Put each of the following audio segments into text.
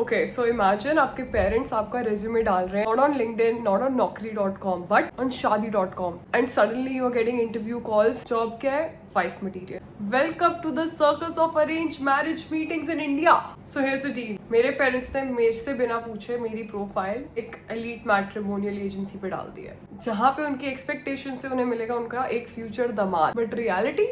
Okay, so imagine आपके parents आपका resume डाल रहे हैं not on LinkedIn, not on Naukri.com, but on Shaadi.com, and suddenly you are getting interview calls. Job क्या है? Wife material. Welcome to the circus of arranged marriage meetings in India. So here's the deal. मेरे parents ने मेरे से बिना पूछे मेरी profile एक एलीट मैट्रिमोनियल एजेंसी पे डाल दी है, जहाँ पे उनकी एक्सपेक्टेशन से उन्हें मिलेगा उनका एक फ्यूचर दामाद, बट रियलिटी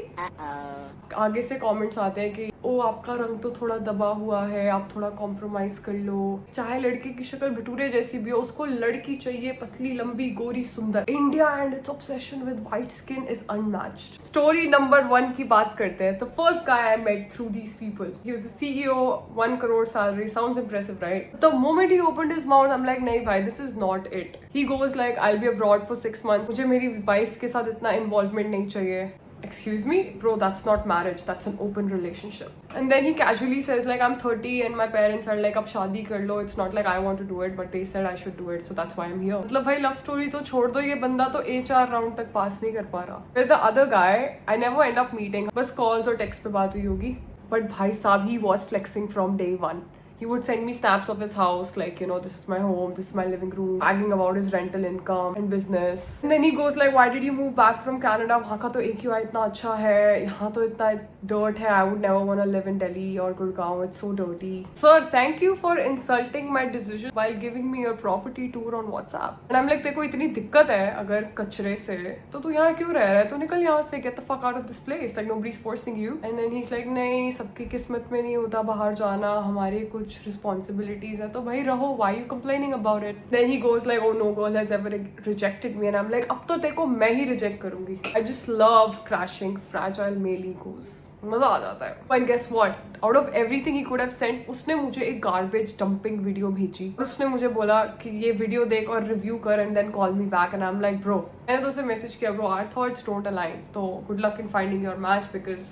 आगे से कमेंट्स आते हैं कि ओ आपका रंग तो थोड़ा दबा हुआ है, आप थोड़ा कॉम्प्रोमाइज कर लो, चाहे लड़के की शक्ल भटूरे जैसी भी हो, उसको लड़की चाहिए पतली लंबी गोरी सुंदर। India and its obsession with white skin is unmatched. Story number 1 की बात करते हैं। The first guy I met through these people, he was a CEO, 1 crore salary, sounds impressive, right? The moment he opened his mouth, I'm like, नहीं भाई, this is not it. He goes like, I'll be abroad for 6 months. मुझे मेरी wife के साथ इतना involvement नहीं चाहिए। Excuse me, bro, that's not marriage, that's an open relationship. And then he casually says like, I'm 30 and my parents are like, अब शादी कर लो. It's not like I want to do it, but they said I should do it, so that's why I'm here. मतलब भाई love story तो छोड़ दो, ये बंदा तो HR राउंड तक पास नहीं कर पा रहा. With the other guy, I never end up meeting. बस calls और text पे बात हुई होगी. But भाई साहब, he was flexing from day one. He would send me snaps of his house, like, you know, this is my home, this is my living room, bragging about his rental income and business. And then he goes like, why did you move back from Canada? वहाँ का तो AQI इतना अच्छा है, यहाँ तो इतना dirt है. I would never want to live in Delhi or Gurgaon. It's so dirty. Sir, thank you for insulting my decision while giving me your property tour on WhatsApp. And I'm like, तेरे को इतनी दिक्कत है अगर कचरे से, तो तू यहाँ क्यों रह रहा है? तो निकल यहाँ से, get the fuck out of this place. Like nobody's forcing you. And then he's like, नहीं, सबकी किस्मत में नहीं होता बाहर जाना, हमारे कुछ responsibilities है, तो भाई रहो. Why are you complaining about it? Then he goes like, oh no girl has ever rejected me. And I'm like, अब तो तेरे को मैं ही reject करूंगी. I just love crashing fragile male egos. मजा आ जाता है. And guess what? Out of everything he could have sent, उसने मुझे एक garbage dumping video भेजी. उसने मुझे बोला कि ये वीडियो देख और रिव्यू कर and then call me back. And I'm like, bro, मैंने तो उसे मैसेज किया, bro, our thoughts don't align. तो good luck in finding your match because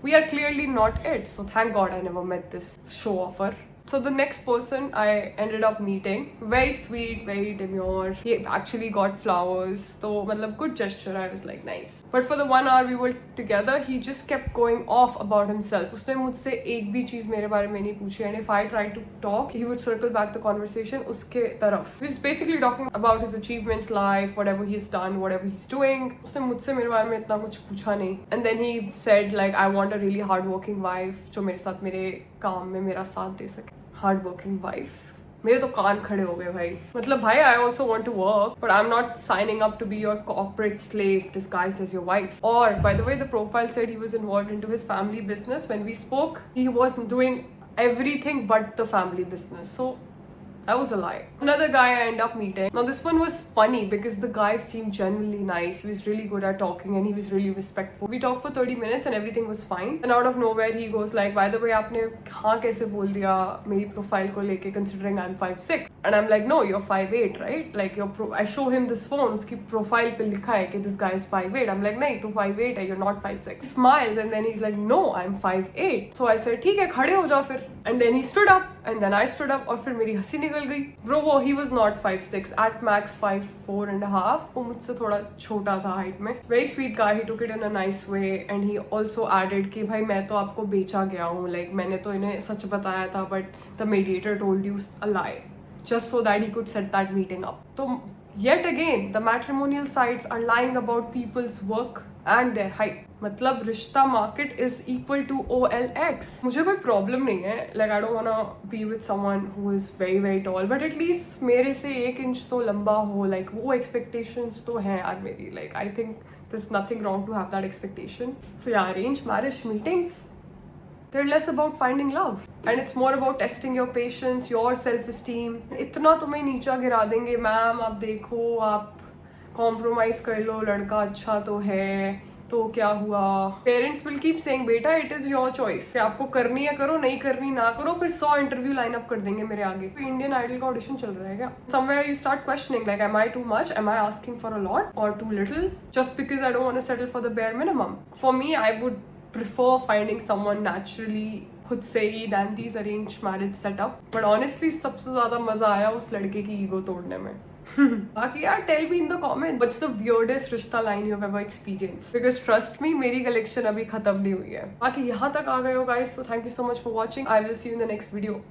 we are clearly not it. So thank God I never met this show offer. So the next person I ended up meeting, very sweet, very demure. He actually got flowers. So मतलब good gesture. I was like nice. But for the 1 hour we were together, he just kept going off about himself. उसने मुझसे एक भी चीज़ मेरे बारे में नहीं पूछी. And if I tried to talk, he would circle back the conversation उसके तरफ. He was basically talking about his achievements, life, whatever he's done, whatever he's doing. उसने मुझसे मेरे बारे में इतना कुछ पूछा नहीं. And then he said like, I want a really hardworking wife जो मेरे साथ मेरे काम में मेरा साथ दे सके. हार्ड वर्किंग वाइफ, मेरे तो कान खड़े हो गए भाई. मतलब भाई, I also want to work, but I am not signing up to be your corporate slave disguised as your wife. Or by the way, the profile said he was involved into his family business. When we spoke, he was doing everything but the family business. So that was a lie. Another guy I ended up meeting. Now this one was funny because the guy seemed genuinely nice. He was really good at talking and he was really respectful. We talked for 30 minutes and everything was fine. And out of nowhere he goes like, by the way, आपने हाँ कैसे बोल दिया मेरी profile को लेके, considering I'm 5'6"? And I'm like, no, you're 5'8", right? Like I show him this phone, उसकी profile पे लिखा है कि this guy is 5'8". I'm like, नहीं, तू 5'8" है, you're not 5'6". He smiles and then he's like, no, I'm 5'8". So I said, ठीक है, खड़े हो जाओ फिर. And then he stood up and then I stood up और फिर मेरी हंसी निकल गई. Bro, वो he was not 5'6", at max 5'4.5". वो मुझसे थोड़ा छोटा था हाइट में. Very sweet guy, he took it in a nice way and he also added कि भाई मैं तो आपको बेचा गया हूँ, like मैंने तो इन्हें सच बताया था but the mediator told you a lie just so that he could set that meeting up. So yet again, the matrimonial sites are lying about people's work and their height. मतलब रिश्ता market is equal to OLX. मुझे कोई problem नहीं है, like I don't want to be with someone who is very very tall, but at least मेरे से 1 inch तो लंबा हो. लाइक वो एक्सपेक्टेशंस तो हैं यार मेरी. Like I think there's nothing wrong to have that expectation. So yeah, arranged marriage meetings, they're less about finding love and it's more about testing your patience, your self-esteem. इतना तुम्हें नीचा गिरा देंगे, मैम आप देखो, आप कॉम्प्रोमाइज कर लो, लड़का अच्छा तो है, तो क्या हुआ. पेरेंट्स विल कीप सेइंग, बेटा इट इज योर चॉइस, आपको करनी है करो, नहीं करनी ना करो. फिर 100 इंटरव्यू लाइन अप कर देंगे मेरे आगे. तो इंडियन आइडल का ऑडिशन चल रहा है क्या? Somewhere you start questioning like, am I too much, am I asking for a lot or too little, just because I don't want to settle for the bare minimum. For me, I would prefer finding someone naturally खुद से ही than these arranged marriage setup. But honestly सबसे ज़्यादा मज़ा आया उस लड़के की ego तोड़ने में. बाकी यार tell me in the comments what's the weirdest रिश्ता line you have ever experienced, because trust me मेरी collection अभी खत्म नहीं हुई है. बाकी यहाँ तक आ गए हो guys, so thank you so much for watching. I will see you in the next video.